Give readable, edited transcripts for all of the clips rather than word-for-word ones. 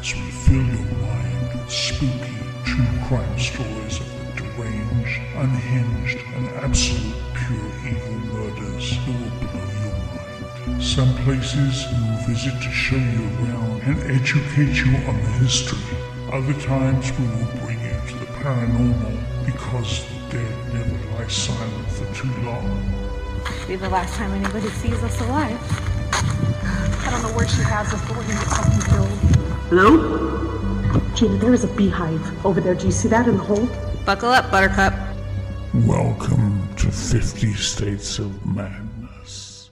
as we fill your mind with spooky true crime stories of the deranged, unhinged, and absolute pure evil murders that will blow your mind. Some places we will visit to show you around and educate you on the history. Other times we will bring you to the paranormal because the dead never lie silent for too long. Be the last time anybody sees us alive. I don't know where she has us, but we're gonna get fucking killed. Hello? Gina, there is a beehive over there. Do you see that in the hole? Buckle up, Buttercup. Welcome to 50 States of Madness.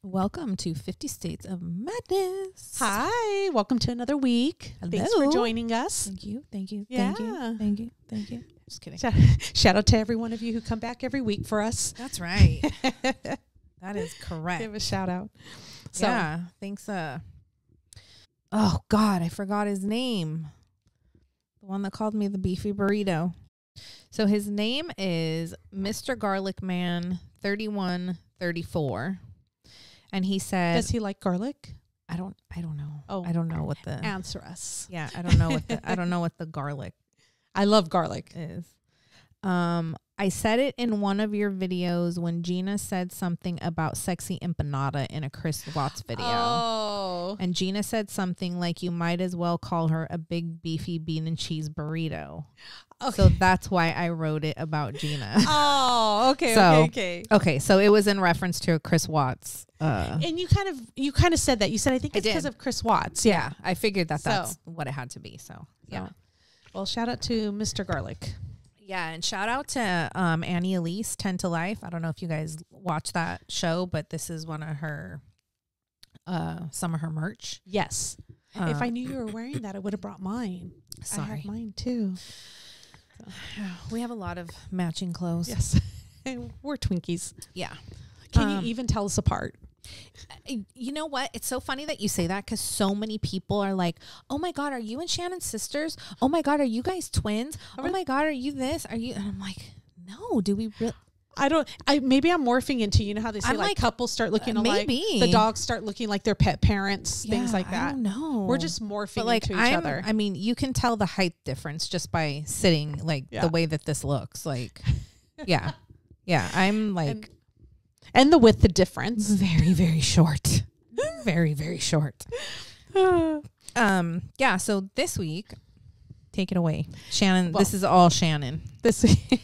Welcome to 50 States of Madness. Hi, welcome to another week. Hello. Thanks for joining us. Thank you. Yeah. Thank you. Just kidding. Shout out to every one of you who come back every week for us. That's right. That is correct. Give a shout out. So, yeah. Thanks. Oh, God, I forgot his name. The one that called me the beefy burrito. So his name is Mr. Garlic Man 3134. And he said, does he like garlic? I don't know. Oh, I don't know what the answer us. Yeah, I don't know what the garlic I love garlic. is. I said it in one of your videos when Gina said something about sexy empanada in a Chris Watts video. Oh. And Gina said something like you might as well call her a big beefy bean and cheese burrito. Okay. So that's why I wrote it about Gina. Oh, okay, So- okay. Okay, so it was in reference to Chris Watts. And you kind of said that. You said I think it's because of Chris Watts. Yeah, I figured that's So- what it had to be. So yeah. Well, shout out to Mr. Garlic. Yeah, and shout out to Annie Elise, 10 to Life. I don't know if you guys watch that show, but this is one of her, some of her merch. Yes. If I knew you were wearing that, I would have brought mine. Sorry. I have mine too. We have a lot of matching clothes. Yes. We're Twinkies. Yeah. Can you even tell us apart? You know what? It's so funny that you say that because so many people are like, oh my God, are you and Shannon sisters? Oh my God, are you guys twins? Oh my God, are you this? Are you? And I'm like, no, do we really? Maybe I'm morphing into, you know how they say I'm like couples start looking alike. maybe. The dogs start looking like their pet parents, things like that. I don't know. We're just morphing But into each other. I mean, you can tell the height difference just by sitting like the way that this looks. Like, yeah. Yeah. I'm like. And the width, the difference. Very, very short. Very, very short. Yeah, so this week, take it away. Shannon, this is all Shannon.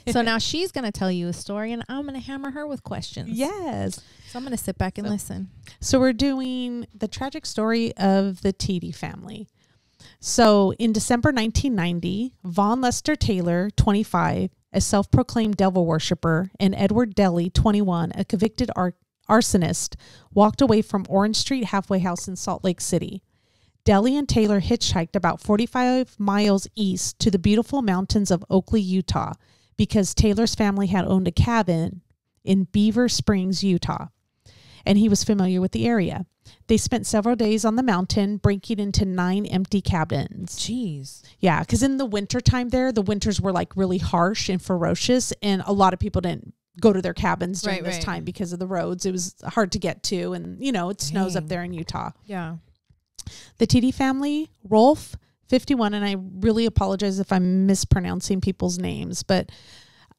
So now she's going to tell you a story and I'm going to hammer her with questions. Yes. So I'm going to sit back and listen. So we're doing the tragic story of the Tiede family. So in December 1990, Vaughn Lester Taylor, 25, a self-proclaimed devil worshiper, and Edward Delly, 21, a convicted arsonist, walked away from Orange Street halfway house in Salt Lake City. Delly and Taylor hitchhiked about 45 miles east to the beautiful mountains of Oakley, Utah, because Taylor's family had owned a cabin in Beaver Springs, Utah, and he was familiar with the area. They spent several days on the mountain, breaking into 9 empty cabins. Jeez. Yeah, because in the wintertime there, the winters were like really harsh and ferocious, and a lot of people didn't go to their cabins during this time because of the roads. It was hard to get to, and, you know, it snows up there in Utah. Yeah. The Tiede family, Rolf, 51, and I really apologize if I'm mispronouncing people's names, but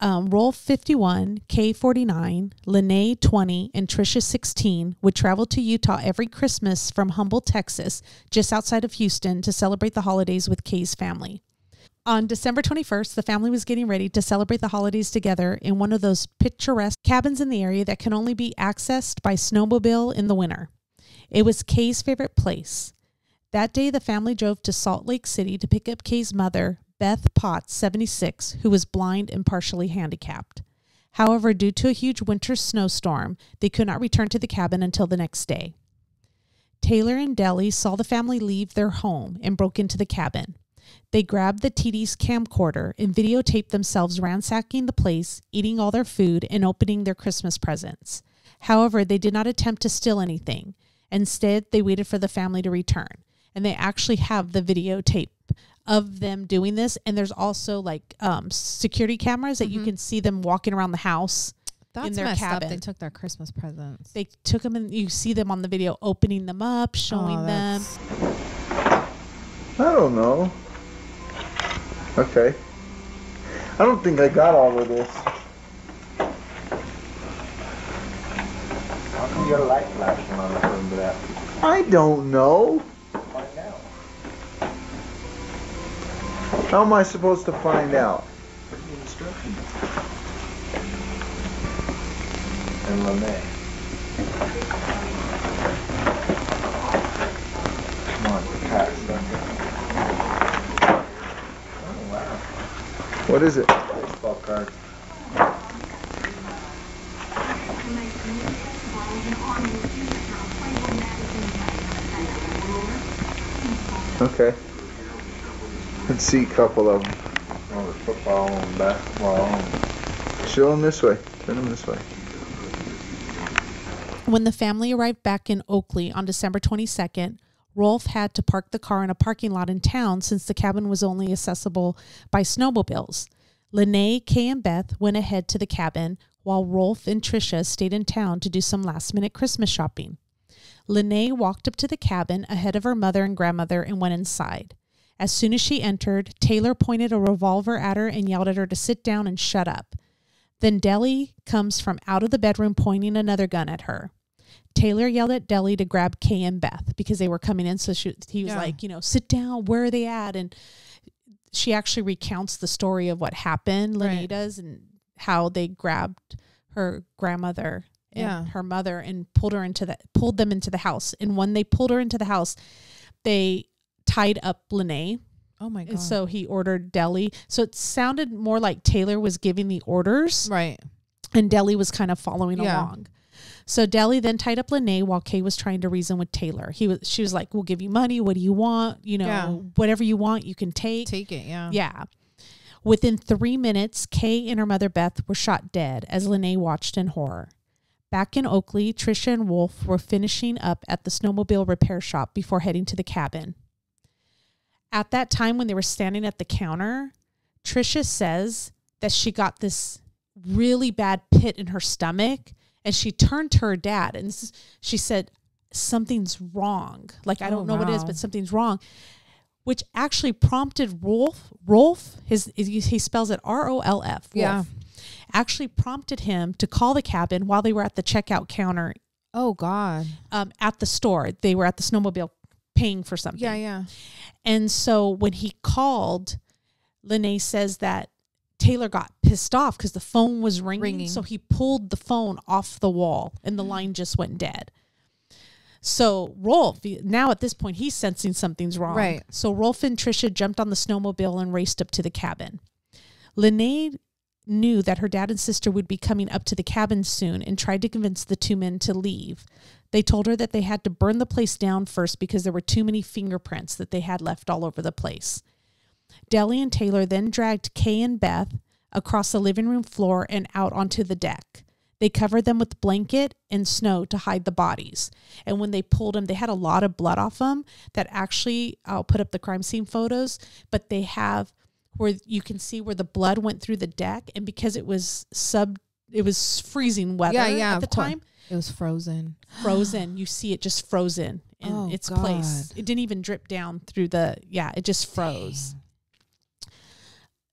Rolf, 51, Kay, 49, Lene, 20, and Tricia, 16, would travel to Utah every Christmas from Humboldt, Texas, just outside of Houston, to celebrate the holidays with Kay's family. On December 21st, the family was getting ready to celebrate the holidays together in one of those picturesque cabins in the area that can only be accessed by snowmobile in the winter. It was Kay's favorite place. That day, the family drove to Salt Lake City to pick up Kay's mother, Beth Potts, 76, who was blind and partially handicapped. However, due to a huge winter snowstorm, they could not return to the cabin until the next day. Taylor and Delly saw the family leave their home and broke into the cabin. They grabbed the Tiede's camcorder and videotaped themselves ransacking the place, eating all their food, and opening their Christmas presents. However, they did not attempt to steal anything. Instead, they waited for the family to return. And they actually have the videotape of them doing this. And there's also like security cameras that you can see them walking around the house. That's in their messed cabin. up. They took their Christmas presents. They took them and you see them on the video opening them up, showing them. I don't know. Okay. I don't think I got all of this. How come you got a light flashing on the front of that? I don't know. Find out. How am I supposed to find out? Read the instructions. And LeMay. Come on, pass. Oh, wow. What is it? Baseball card. Okay. Let's see a couple of them. Oh, there's football and basketball. Show them this way. Turn them this way. When the family arrived back in Oakley on December 22nd, Rolf had to park the car in a parking lot in town since the cabin was only accessible by snowmobiles. Lene, Kay, and Beth went ahead to the cabin while Rolf and Tricia stayed in town to do some last-minute Christmas shopping. Lene walked up to the cabin ahead of her mother and grandmother and went inside. As soon as she entered, Taylor pointed a revolver at her and yelled at her to sit down and shut up. Then Deli comes from out of the bedroom pointing another gun at her. Taylor yelled at Deli to grab Kay and Beth because they were coming in. So he was like, sit down. Where are they at? And she actually recounts the story of what happened, Lene does, and how they grabbed her grandmother and her mother and pulled them into the house. And when they pulled her into the house, they tied up Lene. Oh my God. And so he ordered Deli. So it sounded more like Taylor was giving the orders. Right. And Deli was kind of following along. So Deli then tied up Lene while Kay was trying to reason with Taylor. She was like, we'll give you money. What do you want? Whatever you want, you can take. Take it, yeah. Yeah. Within 3 minutes, Kay and her mother Beth were shot dead as Lene watched in horror. Back in Oakley, Tricia and Wolf were finishing up at the snowmobile repair shop before heading to the cabin. At that time, when they were standing at the counter, Tricia says that she got this really bad pit in her stomach, and she turned to her dad and she said, something's wrong. Like, I don't know what it is, but something's wrong, which actually prompted Rolf, he spells it R-O-L-F, Wolf, actually prompted him to call the cabin while they were at the checkout counter. Oh, God. At the store. They were at the snowmobile paying for something. Yeah. And so when he called, Lene says that Taylor got pissed off because the phone was ringing. So he pulled the phone off the wall and the line just went dead. So Rolf, now at this point, he's sensing something's wrong. Right. So Rolf and Tricia jumped on the snowmobile and raced up to the cabin. Lene knew that her dad and sister would be coming up to the cabin soon and tried to convince the two men to leave. They told her that they had to burn the place down first because there were too many fingerprints that they had left all over the place. Deli and Taylor then dragged Kay and Beth across the living room floor and out onto the deck. They covered them with blanket and snow to hide the bodies. And when they pulled them, they had a lot of blood off them that actually, I'll put up the crime scene photos, but they have where you can see where the blood went through the deck. And because it was freezing weather at the time. It was frozen. You see it just frozen in its place. It didn't even drip down through it just froze.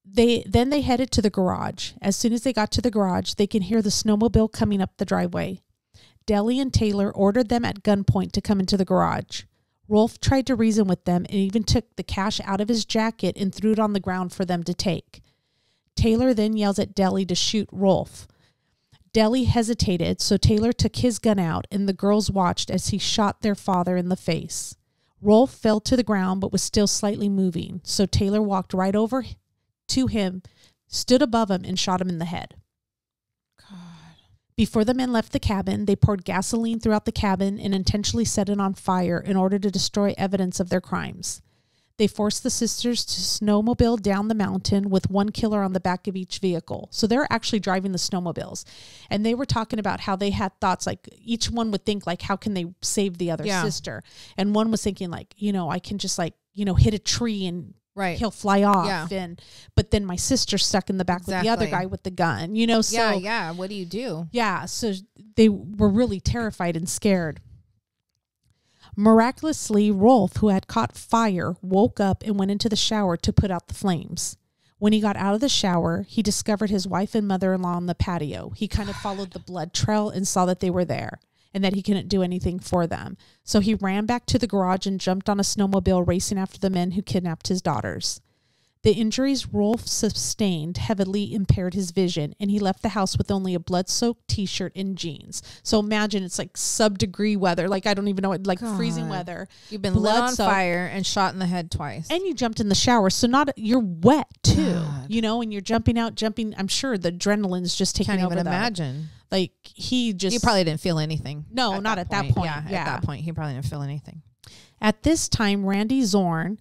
Then they headed to the garage. As soon as they got to the garage, they can hear the snowmobile coming up the driveway. Deli and Taylor ordered them at gunpoint to come into the garage. Rolf tried to reason with them and even took the cash out of his jacket and threw it on the ground for them to take. Taylor then yells at Deli to shoot Rolf. Deli hesitated, so Taylor took his gun out and the girls watched as he shot their father in the face. Rolf fell to the ground but was still slightly moving, so Taylor walked right over to him, stood above him, and shot him in the head. God. Before the men left the cabin, they poured gasoline throughout the cabin and intentionally set it on fire in order to destroy evidence of their crimes. They forced the sisters to snowmobile down the mountain with one killer on the back of each vehicle. So they're actually driving the snowmobiles. And they were talking about how they had thoughts, like each one would think, like, how can they save the other sister? And one was thinking, like, I can just, like, hit a tree and he'll fly off. Yeah. But then my sister's stuck in the back with the other guy with the gun, So what do you do? Yeah. So they were really terrified and scared. Miraculously, Rolf, who had caught fire, woke up and went into the shower to put out the flames. When he got out of the shower, he discovered his wife and mother-in-law on the patio. He kind of followed the blood trail and saw that they were there and that he couldn't do anything for them. So he ran back to the garage and jumped on a snowmobile, racing after the men who kidnapped his daughters. The injuries Rolf sustained heavily impaired his vision, and he left the house with only a blood-soaked T-shirt and jeans. So imagine it's like sub-degree weather, like I don't even know what, like freezing weather. You've been lit on fire and shot in the head twice. And you jumped in the shower, so you're wet too, you know, and you're jumping. I'm sure the adrenaline's just taking over. Can't even imagine. Like he probably didn't feel anything. No, not at that point. Yeah, at that point, he probably didn't feel anything. At this time, Randy Zorn,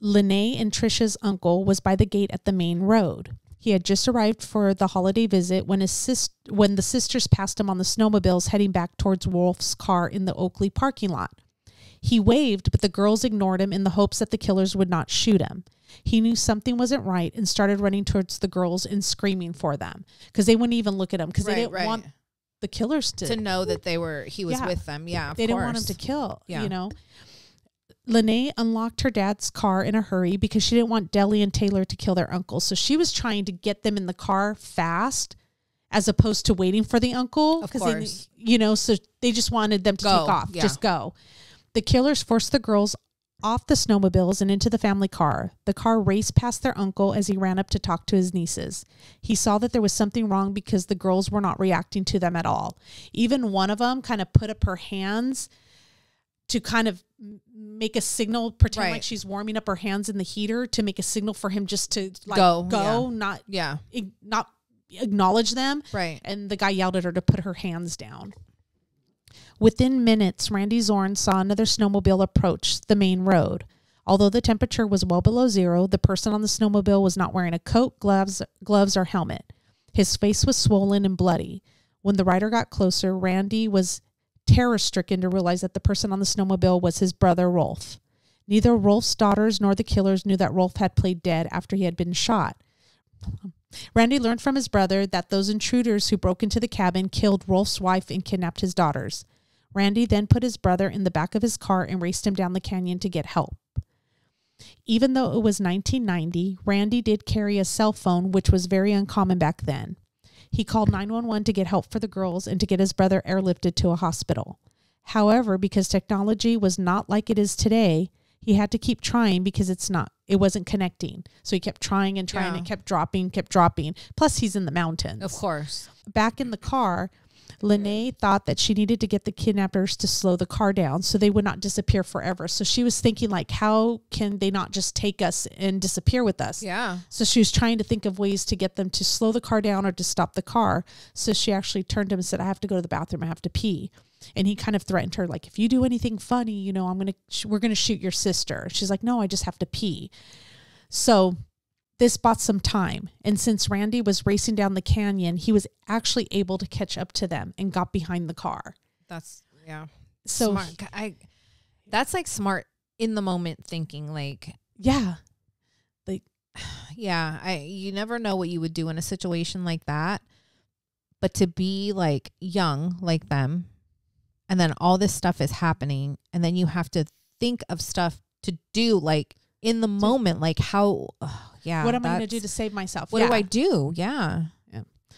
Lene and Trisha's uncle, was by the gate at the main road. He had just arrived for the holiday visit when the sisters passed him on the snowmobiles heading back towards Wolf's car in the Oakley parking lot. He waved, but the girls ignored him in the hopes that the killers would not shoot him. He knew something wasn't right and started running towards the girls and screaming for them because they wouldn't even look at him because they didn't want the killers to know that he was with them. Yeah, they didn't want him to kill, you know. Lene unlocked her dad's car in a hurry because she didn't want Deli and Taylor to kill their uncle. So she was trying to get them in the car fast as opposed to waiting for the uncle. Of course. So they just wanted them to take off. Yeah. Just go. The killers forced the girls off the snowmobiles and into the family car. The car raced past their uncle as he ran up to talk to his nieces. He saw that there was something wrong because the girls were not reacting to them at all. Even one of them kind of put up her hands to kind of make a signal, pretend like she's warming up her hands in the heater to make a signal for him just to not acknowledge them. Right. And the guy yelled at her to put her hands down. Within minutes, Randy Zorn saw another snowmobile approach the main road. Although the temperature was well below zero, the person on the snowmobile was not wearing a coat, gloves, or helmet. His face was swollen and bloody. When the rider got closer, Randy was terror-stricken to realize that the person on the snowmobile was his brother, Rolf. Neither Rolf's daughters nor the killers knew that Rolf had played dead after he had been shot. Randy learned from his brother that those intruders who broke into the cabin killed Rolf's wife and kidnapped his daughters. Randy then put his brother in the back of his car and raced him down the canyon to get help. Even though it was 1990, Randy did carry a cell phone, which was very uncommon back then. He called 911 to get help for the girls and to get his brother airlifted to a hospital. However, because technology was not like it is today, he had to keep trying because it wasn't connecting. So he kept trying and trying and kept dropping. Plus he's in the mountains. Of course. Back in the car, Lene thought that she needed to get the kidnappers to slow the car down so they would not disappear forever. So she was thinking, like, how can they not just take us and disappear with us? Yeah. So she was trying to think of ways to get them to slow the car down or to stop the car. So she actually turned to him and said, I have to go to the bathroom. I have to pee. And he kind of threatened her, like, if you do anything funny, we're going to shoot your sister. She's like, no, I just have to pee. So this bought some time. And since Randy was racing down the canyon, he was actually able to catch up to them and got behind the car. That's, so smart. That's like smart in the moment thinking, like, yeah. Like, yeah, you never know what you would do in a situation like that. But to be like young like them, and then all this stuff is happening, and then you have to think of stuff to do, like, in the moment, like how, what am I going to do to save myself? What do I do? Yeah.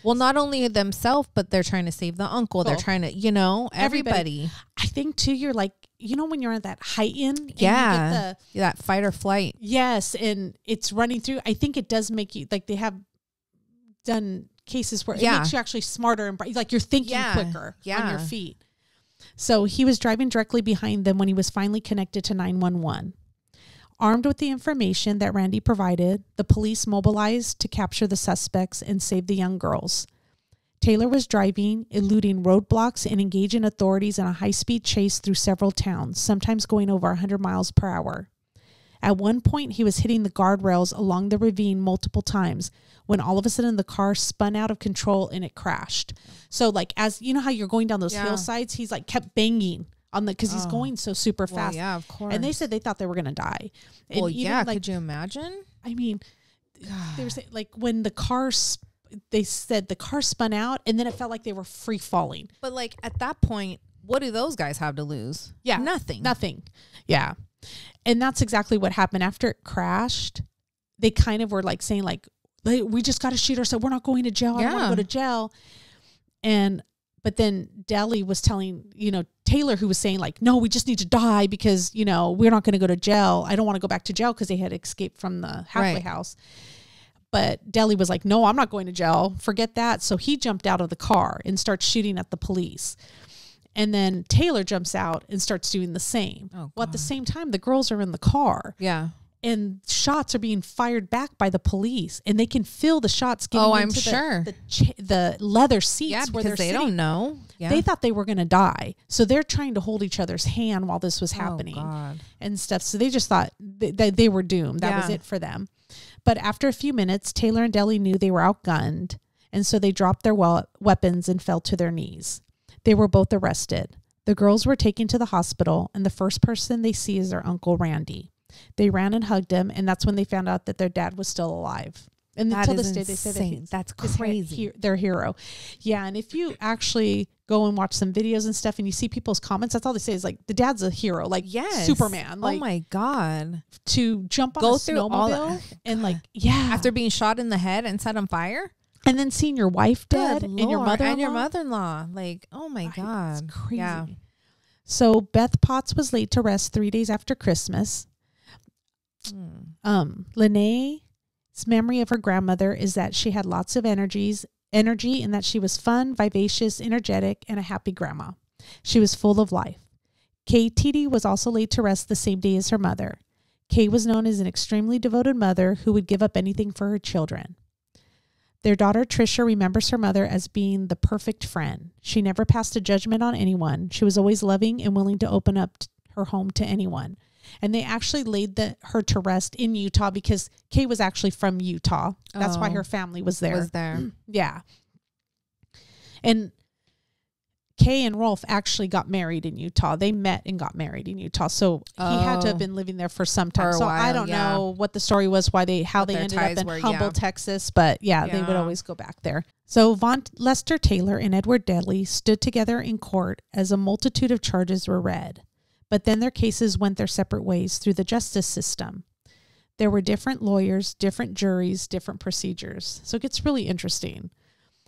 Well, not only themselves, but they're trying to save the uncle. They're trying to, everybody. I think too, you're like, when you're at that heightened. Yeah. That fight or flight. Yes. And it's running through. I think it does make you, like, they have done cases where it makes you actually smarter and like you're thinking quicker on your feet. So he was driving directly behind them when he was finally connected to 911. Armed with the information that Randy provided, the police mobilized to capture the suspects and save the young girls. Taylor was driving, eluding roadblocks, and engaging authorities in a high-speed chase through several towns, sometimes going over 100 miles per hour. At one point, he was hitting the guardrails along the ravine multiple times when all of a sudden the car spun out of control and it crashed. So, like, as you know how you're going down those hillsides, he's like kept banging on because he's going so super fast. Yeah, of course. And they said they thought they were going to die. And could you imagine? I mean, they were saying, like, when the car, they said the car spun out and then it felt like they were free falling. But, like, at that point, what do those guys have to lose? Yeah. Nothing. Nothing. Yeah. And that's exactly what happened after it crashed. They kind of were like saying like, we just got to shoot ourselves. We're not going to jail. I don't want to go to jail. But then Deli was telling, Taylor, who was saying like, no, we just need to die because, we're not going to go to jail. I don't want to go back to jail because they had escaped from the halfway house. But Deli was like, no, I'm not going to jail. Forget that. So he jumped out of the car and starts shooting at the police. And then Taylor jumps out and starts doing the same. Oh, well, at the same time, the girls are in the car. Yeah. And shots are being fired back by the police, and they can feel the shots getting I'm into sure. the leather seats Yeah, where because they don't know. Yeah. They thought they were going to die, so they're trying to hold each other's hand while this was happening God. and stuff. So they just thought they were doomed. That was it for them. But after a few minutes, Taylor and Deli knew they were outgunned, and so they dropped their weapons and fell to their knees. They were both arrested. The girls were taken to the hospital, and the first person they see is their uncle Randy. They ran and hugged him, and that's when they found out that their dad was still alive. And until this day, they say that that's crazy. Their hero. Yeah, and if you actually go and watch some videos and stuff, and you see people's comments, that's all they say is like, the dad's a hero, like Superman. Like, oh my God. To jump on a snowmobile and like, after being shot in the head and set on fire, and then seeing your wife dead and your mother-in-law, like, oh my God, it's crazy. Yeah. So Beth Potts was laid to rest 3 days after Christmas. Lene's memory of her grandmother is that she had lots of energy and that she was fun, vivacious, energetic, and a happy grandma. She was full of life. Kay Tiede was also laid to rest the same day as her mother. Kay was known as an extremely devoted mother who would give up anything for her children. Their daughter Trisha remembers her mother as being the perfect friend. She never passed a judgment on anyone. She was always loving and willing to open up her home to anyone. And they actually laid her to rest in Utah because Kay was actually from Utah. That's why her family was there. Yeah. And Kay and Rolf actually got married in Utah. They met and got married in Utah. So he had to have been living there for some time. So I don't know what the story was, how they ended up in Humble, Texas. But they would always go back there. So Von Lester Taylor and Edward Deli stood together in court as a multitude of charges were read. But then their cases went their separate ways through the justice system. There were different lawyers, different juries, different procedures. So it gets really interesting.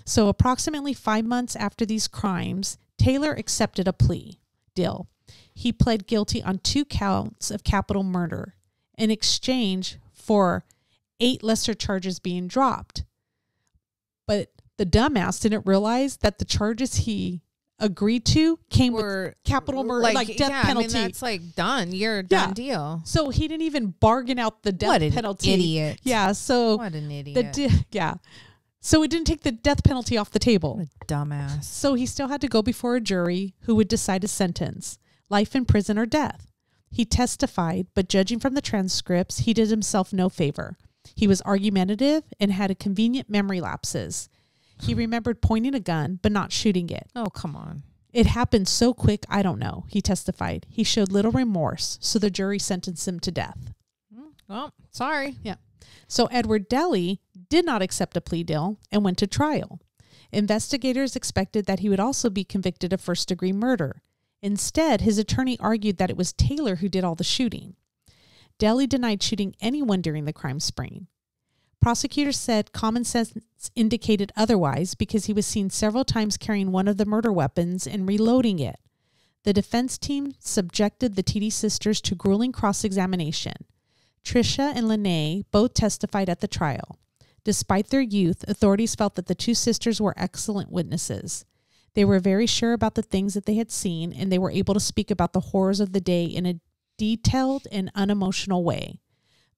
So approximately 5 months after these crimes, Taylor accepted a plea deal. He pled guilty on 2 counts of capital murder in exchange for 8 lesser charges being dropped. But the dumbass didn't realize that the charges he agreed to came with capital murder, like death penalty. I mean, that's like done. You're a done deal. So he didn't even bargain out the death penalty. What an idiot. Yeah. So what an idiot. So it didn't take the death penalty off the table. What a dumbass. So he still had to go before a jury who would decide a sentence, life in prison or death. He testified, but judging from the transcripts, he did himself no favor. He was argumentative and had a convenient memory lapses. He remembered pointing a gun, but not shooting it. Oh, come on. It happened so quick, I don't know, he testified. He showed little remorse, so the jury sentenced him to death. Well, sorry. Yeah. So Edward Deli did not accept a plea deal and went to trial. Investigators expected that he would also be convicted of first-degree murder. Instead, his attorney argued that it was Taylor who did all the shooting. Deli denied shooting anyone during the crime spree. Prosecutors said common sense indicated otherwise because he was seen several times carrying one of the murder weapons and reloading it. The defense team subjected the Tiede sisters to grueling cross-examination. Trisha and Lene both testified at the trial. Despite their youth, authorities felt that the 2 sisters were excellent witnesses. They were very sure about the things that they had seen, and they were able to speak about the horrors of the day in a detailed and unemotional way.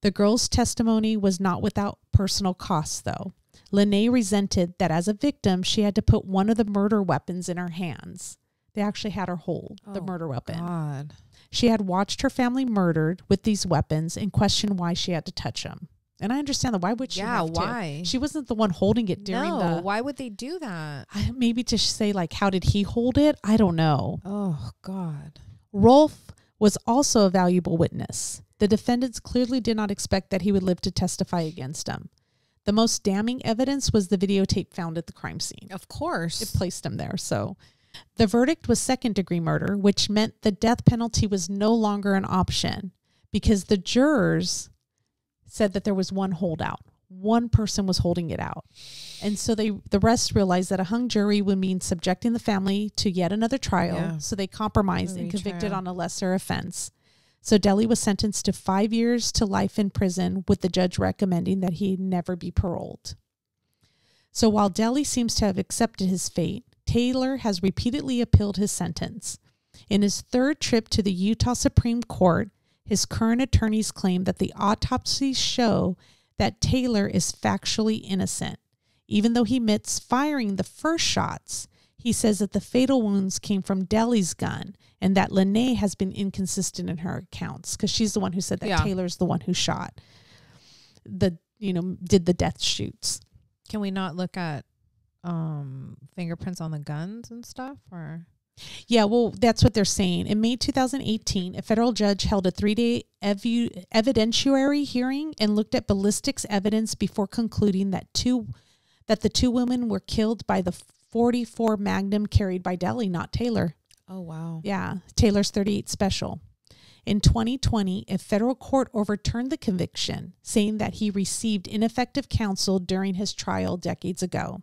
The girls' testimony was not without personal costs, though. Lene resented that as a victim, she had to put one of the murder weapons in her hands. They actually had her hold the murder weapon. God. She had watched her family murdered with these weapons and questioned why she had to touch them. And I understand that. Why would she have to? Why? She wasn't the one holding it during the... why would they do that? Maybe to say, like, how did he hold it? I don't know. Oh, God. Rolf was also a valuable witness. The defendants clearly did not expect that he would live to testify against them. The most damning evidence was the videotape found at the crime scene. Of course. It placed him there. So The verdict was second-degree murder, which meant the death penalty was no longer an option because the jurors said that there was one holdout. One person was holding it out. And so the rest realized that a hung jury would mean subjecting the family to yet another trial. Yeah. So they compromised A and convicted retrial. on a lesser offense. So Deli was sentenced to 5 years to life in prison, with the judge recommending that he never be paroled. So while Deli seems to have accepted his fate, Taylor has repeatedly appealed his sentence. In his third trip to the Utah Supreme Court, his current attorneys claim that the autopsies show that Taylor is factually innocent. Even though he admits firing the first shots, he says that the fatal wounds came from Deli's gun and that Lene has been inconsistent in her accounts because she's the one who said that Taylor's the one who shot did the death shoots. Can we not look at fingerprints on the guns and stuff? Or Yeah, well, that's what they're saying. In May 2018, a federal judge held a 3-day evidentiary hearing and looked at ballistics evidence before concluding that the two women were killed by the .44 Magnum carried by Deli, not Taylor. oh wow. Yeah, Taylor's .38 Special. In 2020, a federal court overturned the conviction, saying that he received ineffective counsel during his trial decades ago.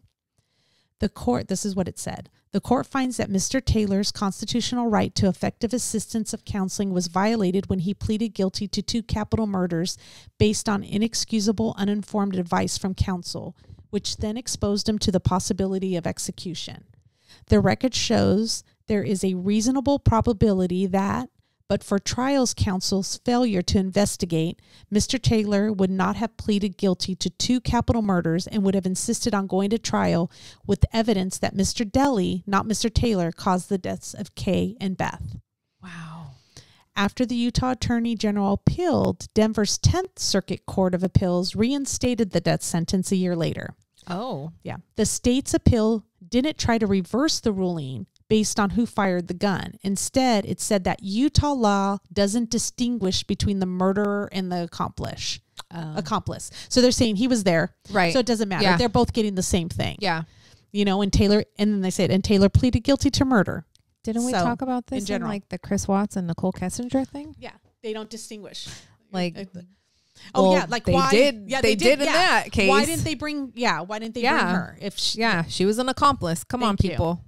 The court, this is what it said. The court finds that Mr. Taylor's constitutional right to effective assistance of counseling was violated when he pleaded guilty to 2 capital murders based on inexcusable, uninformed advice from counsel, which then exposed him to the possibility of execution. The record shows there is a reasonable probability that, but for trials counsel's failure to investigate, Mr. Taylor would not have pleaded guilty to 2 capital murders and would have insisted on going to trial with evidence that Mr. Deli, not Mr. Taylor, caused the deaths of Kay and Beth. Wow. After the Utah Attorney General appealed, Denver's 10th Circuit Court of Appeals reinstated the death sentence a year later. Oh. Yeah. The state's appeal didn't try to reverse the ruling based on who fired the gun. Instead, it said that Utah law doesn't distinguish between the murderer and the accomplice. So they're saying he was there. Right. So it doesn't matter. Yeah. They're both getting the same thing. Yeah. And then they said, and Taylor pleaded guilty to murder. Didn't we So, talk about this in general. like the Chris Watts and Nicole Kessinger thing? Yeah. They don't distinguish. Like, Oh well, yeah, like they why? did. Yeah, they did in that case. Why didn't they bring? Yeah, why didn't they bring her? If she was an accomplice. Come on, Thank you. people.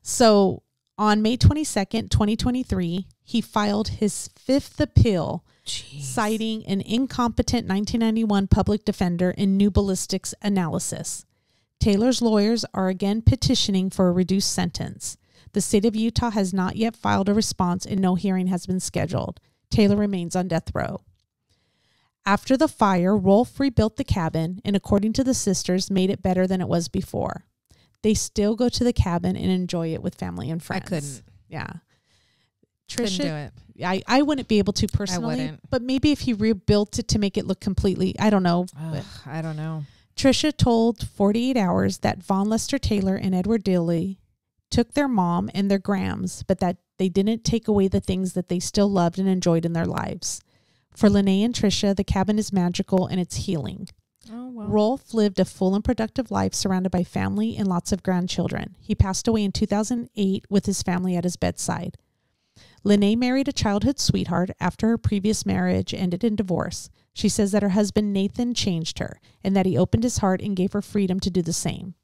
So on May 22nd, 2023, he filed his 5th appeal, citing an incompetent 1991 public defender in new ballistics analysis. Taylor's lawyers are again petitioning for a reduced sentence. The state of Utah has not yet filed a response and no hearing has been scheduled. Taylor remains on death row. After the fire, Rolf rebuilt the cabin and, according to the sisters, made it better than it was before. They still go to the cabin and enjoy it with family and friends. I couldn't. Yeah. Couldn't do it. I wouldn't be able to personally. wouldn't. But maybe if he rebuilt it to make it look completely, I don't know. Ugh, I don't know. Tricia told 48 Hours that Von Lester Taylor and Edward Dilly took their mom and their grams, but that they didn't take away the things that they still loved and enjoyed in their lives. For Lene and Tricia, the cabin is magical and it's healing. Oh, well. Rolf lived a full and productive life surrounded by family and lots of grandchildren. He passed away in 2008 with his family at his bedside. Lene married a childhood sweetheart after her previous marriage ended in divorce. She says that her husband Nathan changed her and that he opened his heart and gave her freedom to do the same.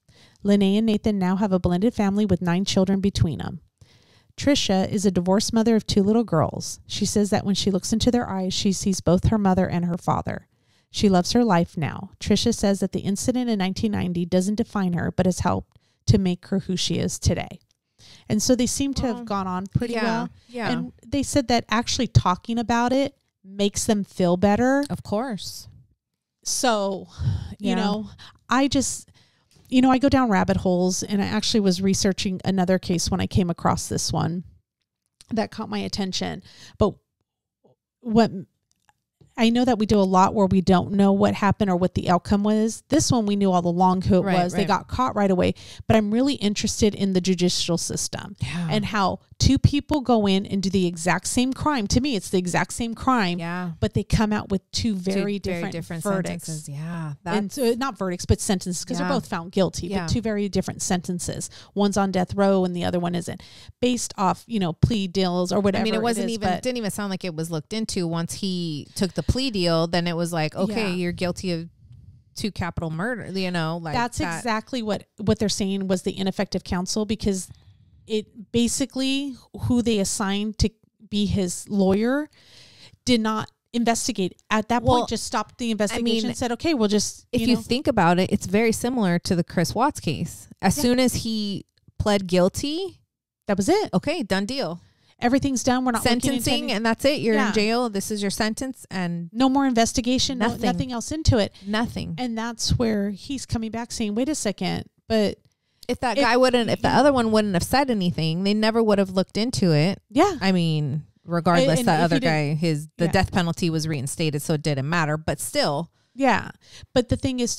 Lene and Nathan now have a blended family with 9 children between them. Tricia is a divorced mother of 2 little girls. She says that when she looks into their eyes, she sees both her mother and her father. She loves her life now. Tricia says that the incident in 1990 doesn't define her, but has helped to make her who she is today. And so they seem to have gone on pretty well. Yeah. And they said that actually talking about it makes them feel better. Of course. So, Yeah. I go down rabbit holes, and I actually was researching another case when I came across this one that caught my attention. But I know that we do a lot where we don't know what happened or what the outcome was. This one, we knew all along who it was. They got caught right away. But I'm really interested in the judicial system and how two people go in and do the exact same crime. To me, it's the exact same crime. Yeah. But they come out with two very different verdicts. Sentences. Yeah. And so, not verdicts, but sentences, because they're both found guilty, but two very different sentences. One's on death row and the other one isn't, based off, plea deals or whatever. I mean, it wasn't didn't even sound like it was looked into. Once he took the plea deal, then it was like, okay, you're guilty of 2 capital murder, like that's exactly what they're saying was the ineffective counsel, because it basically who they assigned to be his lawyer did not investigate at that point, just stopped the investigation and said, okay, we'll just, if you think about it, it's very similar to the Chris Watts case. As soon as he pled guilty, that was it. Okay, done deal. Everything's done. We're not sentencing, and that's it. You're in jail. This is your sentence, and no more investigation. Nothing else into it. Nothing. And that's where he's coming back saying, "Wait a second, but if that guy wouldn't, if the other one wouldn't have said anything, they never would have looked into it." Yeah. I mean, regardless, the other guy, the death penalty was reinstated, so it didn't matter. But still, yeah. But the thing is,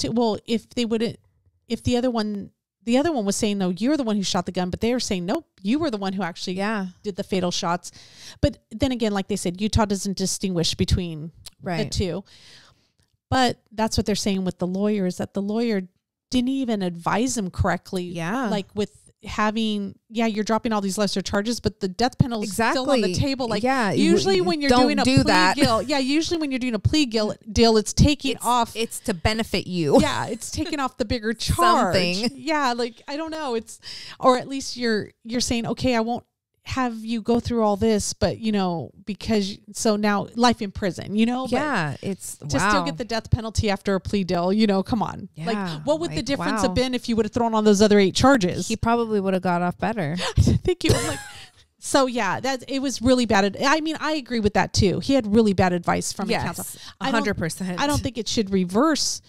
if they wouldn't, if the other one was saying, no, you're the one who shot the gun, but they were saying, nope, you were the one who actually did the fatal shots. But then again, like they said, Utah doesn't distinguish between the two. But that's what they're saying with the lawyer, is that the lawyer didn't even advise him correctly. Yeah. Like with having, you're dropping all these lesser charges, but the death penalty is still on the table. Like, usually when you're doing a plea deal, usually when you're doing a plea deal, it's taking off. It's to benefit you. Yeah, it's taking off the bigger charge. Something. Yeah, like I don't know. Or at least you're saying, okay, I won't have you go through all this, but because so now life in prison, but it's to still get the death penalty after a plea deal, come on. Like what would the difference have been if you would have thrown on those other 8 charges? He probably would have got off better. Thank you. So it was really bad. I mean, I agree with that too. He had really bad advice from a counsel. 100%. I don't think it should reverse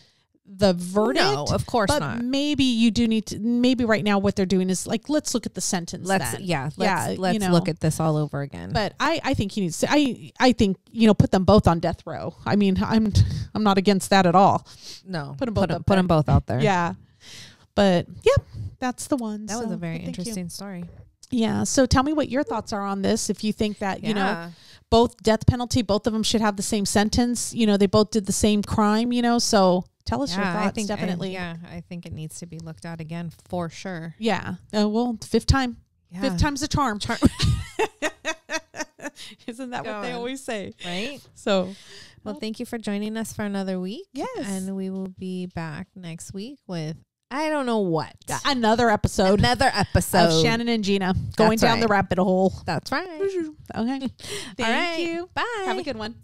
the verdict. No, of course but not. Maybe you do need to. Maybe right now what they're doing is like, let's look at the sentence. Let's look at this all over again. But I think he needs to. I think put them both on death row. I mean, I'm not against that at all. No, put them both out there. Yeah, but yep, that's the one. That was a very interesting story. Yeah. So tell me what your thoughts are on this. If you think that both death penalty, both of them should have the same sentence. They both did the same crime. So. Tell us your thoughts, definitely. I think it needs to be looked at again for sure. Yeah. Well, 5th time. Yeah. 5th time's a charm. Isn't that what they always say? Right? So, well, thank you for joining us for another week. Yes. And we will be back next week with, I don't know what. Another episode. Of Shannon and Gina going down the rabbit hole. That's right. Okay. Thank you. Bye. Have a good one.